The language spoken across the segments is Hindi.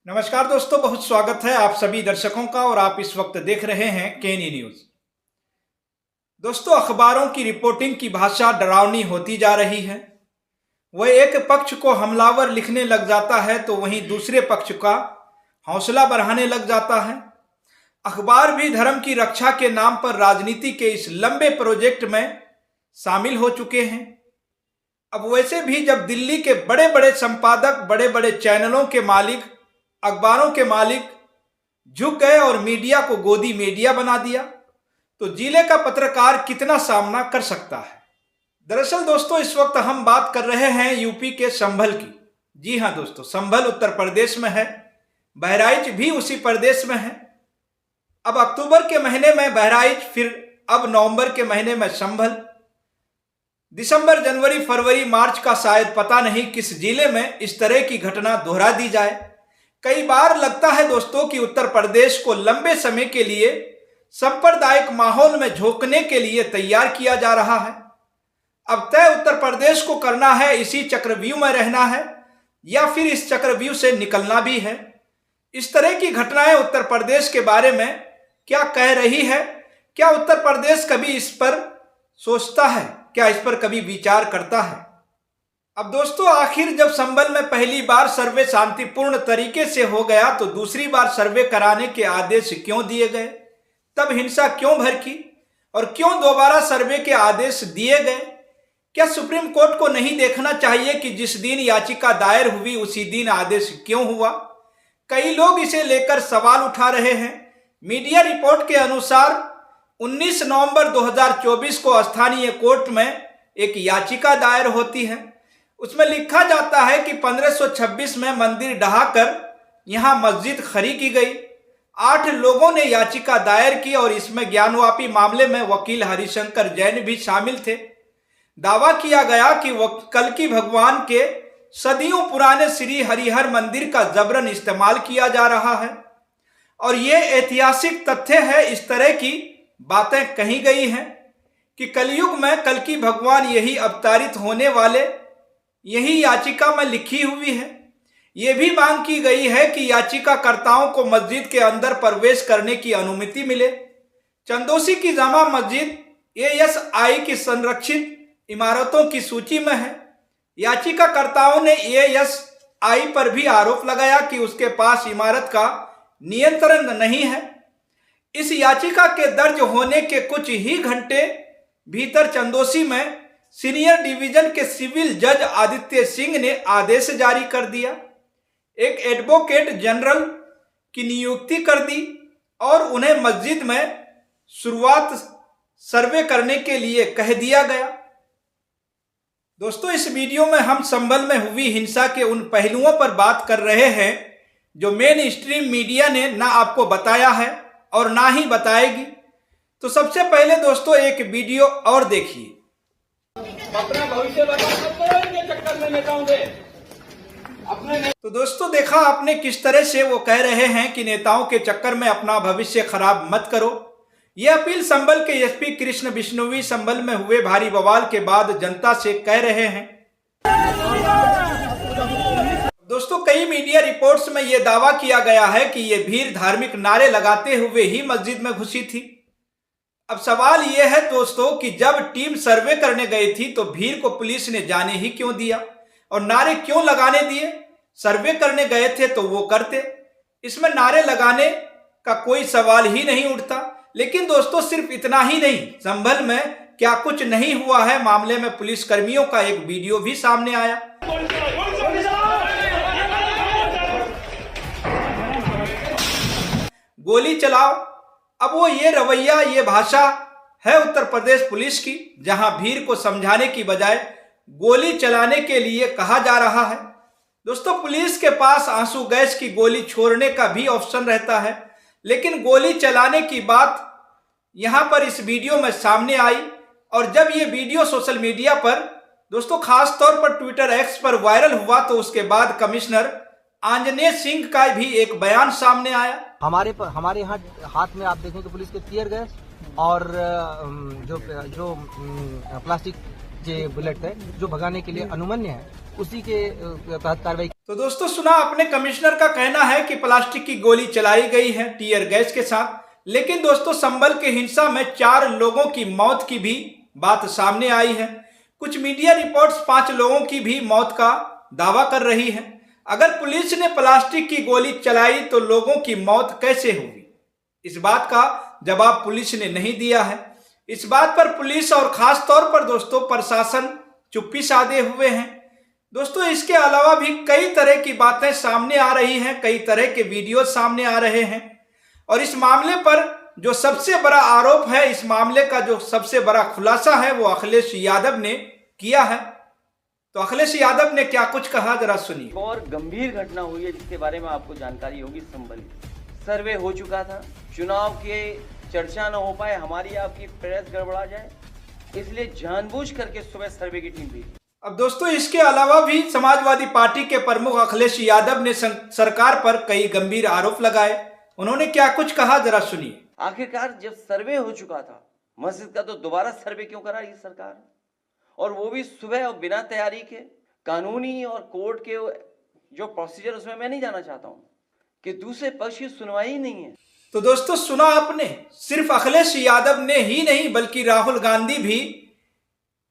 नमस्कार दोस्तों, बहुत स्वागत है आप सभी दर्शकों का और आप इस वक्त देख रहे हैं केनी न्यूज। दोस्तों, अखबारों की रिपोर्टिंग की भाषा डरावनी होती जा रही है। वह एक पक्ष को हमलावर लिखने लग जाता है तो वहीं दूसरे पक्ष का हौसला बढ़ाने लग जाता है। अखबार भी धर्म की रक्षा के नाम पर राजनीति के इस लंबे प्रोजेक्ट में शामिल हो चुके हैं। अब वैसे भी जब दिल्ली के बड़े बड़े संपादक, बड़े बड़े चैनलों के मालिक, अखबारों के मालिक झुक गए और मीडिया को गोदी मीडिया बना दिया, तो जिले का पत्रकार कितना सामना कर सकता है। दरअसल दोस्तों, इस वक्त हम बात कर रहे हैं यूपी के संभल की। जी हां दोस्तों, संभल उत्तर प्रदेश में है, बहराइच भी उसी प्रदेश में है। अब अक्टूबर के महीने में बहराइच, फिर अब नवंबर के महीने में संभल, दिसंबर, जनवरी, फरवरी, मार्च का शायद पता नहीं किस जिले में इस तरह की घटना दोहरा दी जाए। कई बार लगता है दोस्तों कि उत्तर प्रदेश को लंबे समय के लिए सांप्रदायिक माहौल में झोंकने के लिए तैयार किया जा रहा है। अब तय उत्तर प्रदेश को करना है, इसी चक्रव्यूह में रहना है या फिर इस चक्रव्यूह से निकलना भी है। इस तरह की घटनाएं उत्तर प्रदेश के बारे में क्या कह रही है? क्या उत्तर प्रदेश कभी इस पर सोचता है? क्या इस पर कभी विचार करता है? अब दोस्तों, आखिर जब संभल में पहली बार सर्वे शांतिपूर्ण तरीके से हो गया तो दूसरी बार सर्वे कराने के आदेश क्यों दिए गए? तब हिंसा क्यों भड़की और क्यों दोबारा सर्वे के आदेश दिए गए? क्या सुप्रीम कोर्ट को नहीं देखना चाहिए कि जिस दिन याचिका दायर हुई उसी दिन आदेश क्यों हुआ? कई लोग इसे लेकर सवाल उठा रहे हैं। मीडिया रिपोर्ट के अनुसार 19 नवंबर 2024 को स्थानीय कोर्ट में एक याचिका दायर होती है। उसमें लिखा जाता है कि 1526 में मंदिर ढहाकर यहां मस्जिद खड़ी की गई। 8 लोगों ने याचिका दायर की और इसमें ज्ञानवापी मामले में वकील हरिशंकर जैन भी शामिल थे। दावा किया गया कि कल्कि भगवान के सदियों पुराने श्री हरिहर मंदिर का जबरन इस्तेमाल किया जा रहा है और ये ऐतिहासिक तथ्य है। इस तरह की बातें कही गई हैं कि कलयुग में कल्कि भगवान यही अवतारित होने वाले, यही याचिका में लिखी हुई है। यह भी मांग की गई है कि याचिकाकर्ताओं को मस्जिद के अंदर प्रवेश करने की अनुमति मिले। चंदोसी की जामा मस्जिद ASI की संरक्षित इमारतों की सूची में है। याचिकाकर्ताओं ने ASI पर भी आरोप लगाया कि उसके पास इमारत का नियंत्रण नहीं है। इस याचिका के दर्ज होने के कुछ ही घंटे भीतर चंदोसी में सीनियर डिवीजन के सिविल जज आदित्य सिंह ने आदेश जारी कर दिया। एक एडवोकेट जनरल की नियुक्ति कर दी और उन्हें मस्जिद में शुरुआत सर्वे करने के लिए कह दिया गया। दोस्तों, इस वीडियो में हम संभल में हुई हिंसा के उन पहलुओं पर बात कर रहे हैं जो मेन स्ट्रीम मीडिया ने ना आपको बताया है और ना ही बताएगी। तो सबसे पहले दोस्तों एक वीडियो और देखिए। अपना भविष्य बता सकते हो इनके चक्कर में नेताओं के अपने। तो दोस्तों, देखा आपने किस तरह से वो कह रहे हैं कि नेताओं के चक्कर में अपना भविष्य खराब मत करो। यह अपील संभल के SP कृष्ण बिश्नोई संभल में हुए भारी बवाल के बाद जनता से कह रहे हैं। दोस्तों, कई मीडिया रिपोर्ट्स में यह दावा किया गया है कि यह भीड़ धार्मिक नारे लगाते हुए ही मस्जिद में घुसी थी। अब सवाल यह है दोस्तों कि जब टीम सर्वे करने गई थी तो भीड़ को पुलिस ने जाने ही क्यों दिया और नारे क्यों लगाने दिए? सर्वे करने गए थे तो वो करते, इसमें नारे लगाने का कोई सवाल ही नहीं उठता। लेकिन दोस्तों, सिर्फ इतना ही नहीं, संभल में क्या कुछ नहीं हुआ है मामले में पुलिस कर्मियों का एक वीडियो भी सामने आया। गोली चलाओ। अब वो ये रवैया, ये भाषा है उत्तर प्रदेश पुलिस की, जहां भीड़ को समझाने की बजाय गोली चलाने के लिए कहा जा रहा है। दोस्तों, पुलिस के पास आंसू गैस की गोली छोड़ने का भी ऑप्शन रहता है, लेकिन गोली चलाने की बात यहां पर इस वीडियो में सामने आई। और जब ये वीडियो सोशल मीडिया पर दोस्तों खास तौर पर ट्विटर X पर वायरल हुआ तो उसके बाद कमिश्नर आंजनेय सिंह का भी एक बयान सामने आया। हमारे यहाँ हाथ में आप देखें कि पुलिस के टीयर गैस और जो प्लास्टिक के बुलेट है जो भगाने के लिए अनुमन्य है, उसी के तहत कार्रवाई। तो दोस्तों सुना आपने, कमिश्नर का कहना है कि प्लास्टिक की गोली चलाई गई है टीयर गैस के साथ। लेकिन दोस्तों संभल के हिंसा में 4 लोगों की मौत की भी बात सामने आई है। कुछ मीडिया रिपोर्ट्स 5 लोगों की भी मौत का दावा कर रही है। अगर पुलिस ने प्लास्टिक की गोली चलाई तो लोगों की मौत कैसे हुई, इस बात का जवाब पुलिस ने नहीं दिया है। इस बात पर पुलिस और खास तौर पर दोस्तों प्रशासन चुप्पी साधे हुए हैं। दोस्तों इसके अलावा भी कई तरह की बातें सामने आ रही हैं, कई तरह के वीडियो सामने आ रहे हैं। और इस मामले पर जो सबसे बड़ा आरोप है, इस मामले का जो सबसे बड़ा खुलासा है वो अखिलेश यादव ने किया है। तो अखिलेश यादव ने क्या कुछ कहा, जरा सुनिए। और गंभीर घटना हुई है जिसके बारे में आपको जानकारी होगी। संभल सर्वे हो चुका था, चुनाव के चर्चा न हो पाए, हमारी आपकी प्रेस गड़बड़ा जाए, इसलिए जानबूझ करके सुबह सर्वे की टीम भेजी। अब दोस्तों इसके अलावा भी समाजवादी पार्टी के प्रमुख अखिलेश यादव ने सरकार पर कई गंभीर आरोप लगाए। उन्होंने क्या कुछ कहा, जरा सुनिए। आखिरकार जब सर्वे हो चुका था मस्जिद का, तो दोबारा सर्वे क्यों करा रही सरकार, और वो भी सुबह और बिना तैयारी के। कानूनी और कोर्ट के जो प्रोसीजर उसमें मैं नहीं जाना चाहता हूँ कि दूसरे पक्ष की सुनवाई ही नहीं है। तो दोस्तों सुना आपने, सिर्फ अखिलेश यादव ने ही नहीं बल्कि राहुल गांधी भी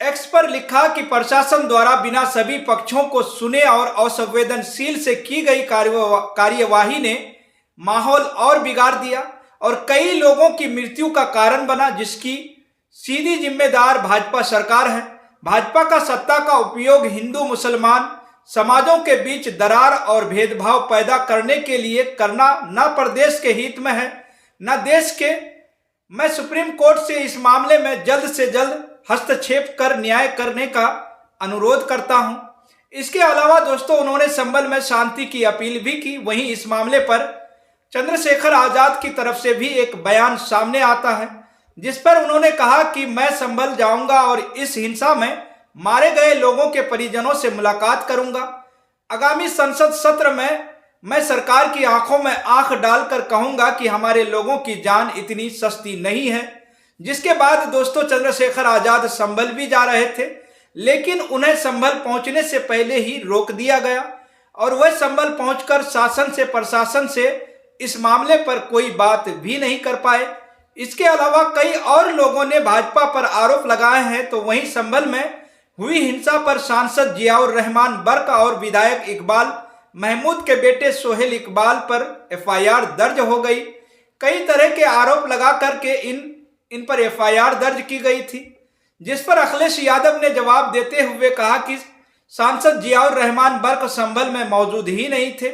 एक्स पर लिखा कि प्रशासन द्वारा बिना सभी पक्षों को सुने और असंवेदनशील से की गई कार्यवाही ने माहौल और बिगाड़ दिया और कई लोगों की मृत्यु का कारण बना, जिसकी सीधी जिम्मेदार भाजपा सरकार है। भाजपा का सत्ता का उपयोग हिंदू मुसलमान समाजों के बीच दरार और भेदभाव पैदा करने के लिए करना न प्रदेश के हित में है न देश के। मैं सुप्रीम कोर्ट से इस मामले में जल्द से जल्द हस्तक्षेप कर न्याय करने का अनुरोध करता हूं। इसके अलावा दोस्तों उन्होंने संभल में शांति की अपील भी की। वहीं इस मामले पर चंद्रशेखर आजाद की तरफ से भी एक बयान सामने आता है, जिस पर उन्होंने कहा कि मैं संभल जाऊंगा और इस हिंसा में मारे गए लोगों के परिजनों से मुलाकात करूंगा। आगामी संसद सत्र में मैं सरकार की आंखों में आंख डालकर कहूंगा कि हमारे लोगों की जान इतनी सस्ती नहीं है। जिसके बाद दोस्तों चंद्रशेखर आजाद संभल भी जा रहे थे, लेकिन उन्हें संभल पहुंचने से पहले ही रोक दिया गया और वह संभल पहुंचकर शासन से प्रशासन से इस मामले पर कोई बात भी नहीं कर पाए। इसके अलावा कई और लोगों ने भाजपा पर आरोप लगाए हैं। तो वहीं संभल में हुई हिंसा पर सांसद जियाउर रहमान बर्क और विधायक इकबाल महमूद के बेटे सोहेल इकबाल पर एफआईआर दर्ज हो गई। कई तरह के आरोप लगा करके इन पर एफआईआर दर्ज की गई थी, जिस पर अखिलेश यादव ने जवाब देते हुए कहा कि सांसद जियाउर रहमान बर्क संभल में मौजूद ही नहीं थे,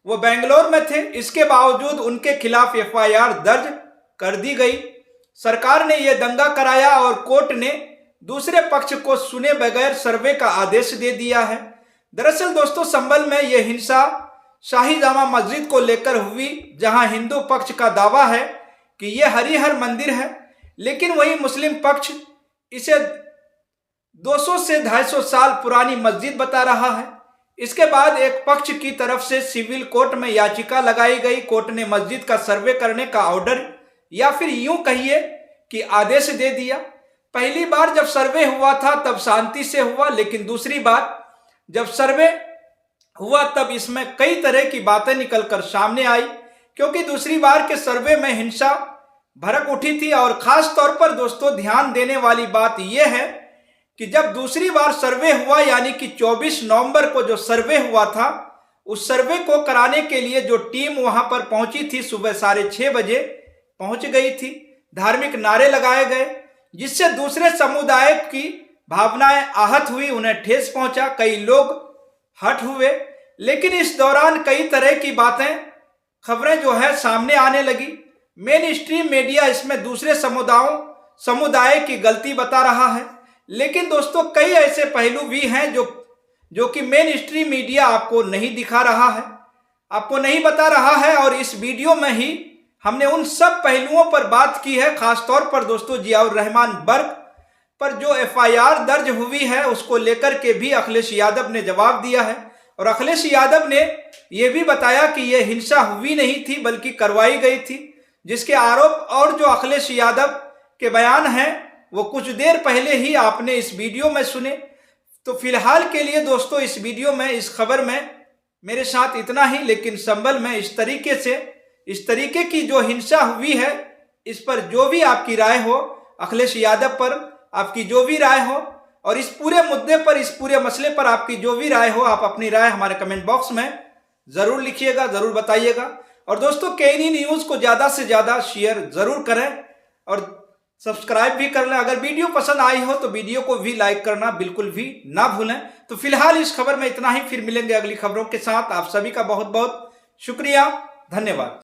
वो बेंगलोर में थे। इसके बावजूद उनके खिलाफ एफआईआर दर्ज कर दी गई। सरकार ने यह दंगा कराया और कोर्ट ने दूसरे पक्ष को सुने बगैर सर्वे का आदेश दे दिया है। दरअसल दोस्तों संभल में यह हिंसा शाही जामा मस्जिद को लेकर हुई, जहां हिंदू पक्ष का दावा है कि यह हरिहर मंदिर है, लेकिन वहीं मुस्लिम पक्ष इसे 200 से 250 साल पुरानी मस्जिद बता रहा है। इसके बाद एक पक्ष की तरफ से सिविल कोर्ट में याचिका लगाई गई। कोर्ट ने मस्जिद का सर्वे करने का ऑर्डर या फिर यूं कहिए कि आदेश दे दिया। पहली बार जब सर्वे हुआ था तब शांति से हुआ, लेकिन दूसरी बार जब सर्वे हुआ तब इसमें कई तरह की बातें निकलकर सामने आई, क्योंकि दूसरी बार के सर्वे में हिंसा भड़क उठी थी। और खास तौर पर दोस्तों ध्यान देने वाली बात यह है कि जब दूसरी बार सर्वे हुआ, यानी कि 24 नवंबर को जो सर्वे हुआ था, उस सर्वे को कराने के लिए जो टीम वहां पर पहुंची थी सुबह 6:30 बजे पहुंच गई थी। धार्मिक नारे लगाए गए, जिससे दूसरे समुदाय की भावनाएं आहत हुई, उन्हें ठेस पहुंचा, कई लोग हट हुए। लेकिन इस दौरान कई तरह की बातें, खबरें जो है सामने आने लगी। मेन स्ट्रीम मीडिया इसमें दूसरे समुदाय की गलती बता रहा है, लेकिन दोस्तों कई ऐसे पहलू भी हैं जो कि मेन स्ट्रीम मीडिया आपको नहीं दिखा रहा है, आपको नहीं बता रहा है। और इस वीडियो में ही हमने उन सब पहलुओं पर बात की है। खास तौर पर दोस्तों जियाउर रहमान बर्क पर जो एफआईआर दर्ज हुई है उसको लेकर के भी अखिलेश यादव ने जवाब दिया है। और अखिलेश यादव ने यह भी बताया कि यह हिंसा हुई नहीं थी बल्कि करवाई गई थी, जिसके आरोप और जो अखिलेश यादव के बयान हैं वो कुछ देर पहले ही आपने इस वीडियो में सुने। तो फिलहाल के लिए दोस्तों इस वीडियो में, इस खबर में मेरे साथ इतना ही, लेकिन संभल में इस तरीके की जो हिंसा हुई है, इस पर जो भी आपकी राय हो, अखिलेश यादव पर आपकी जो भी राय हो, और इस पूरे मुद्दे पर, इस पूरे मसले पर आपकी जो भी राय हो, आप अपनी राय हमारे कमेंट बॉक्स में जरूर लिखिएगा, जरूर बताइएगा। और दोस्तों, केएनई न्यूज को ज्यादा से ज्यादा शेयर जरूर करें और सब्सक्राइब भी कर लें। अगर वीडियो पसंद आई हो तो वीडियो को भी लाइक करना बिल्कुल भी ना भूलें। तो फिलहाल इस खबर में इतना ही, फिर मिलेंगे अगली खबरों के साथ। आप सभी का बहुत बहुत शुक्रिया, धन्यवाद।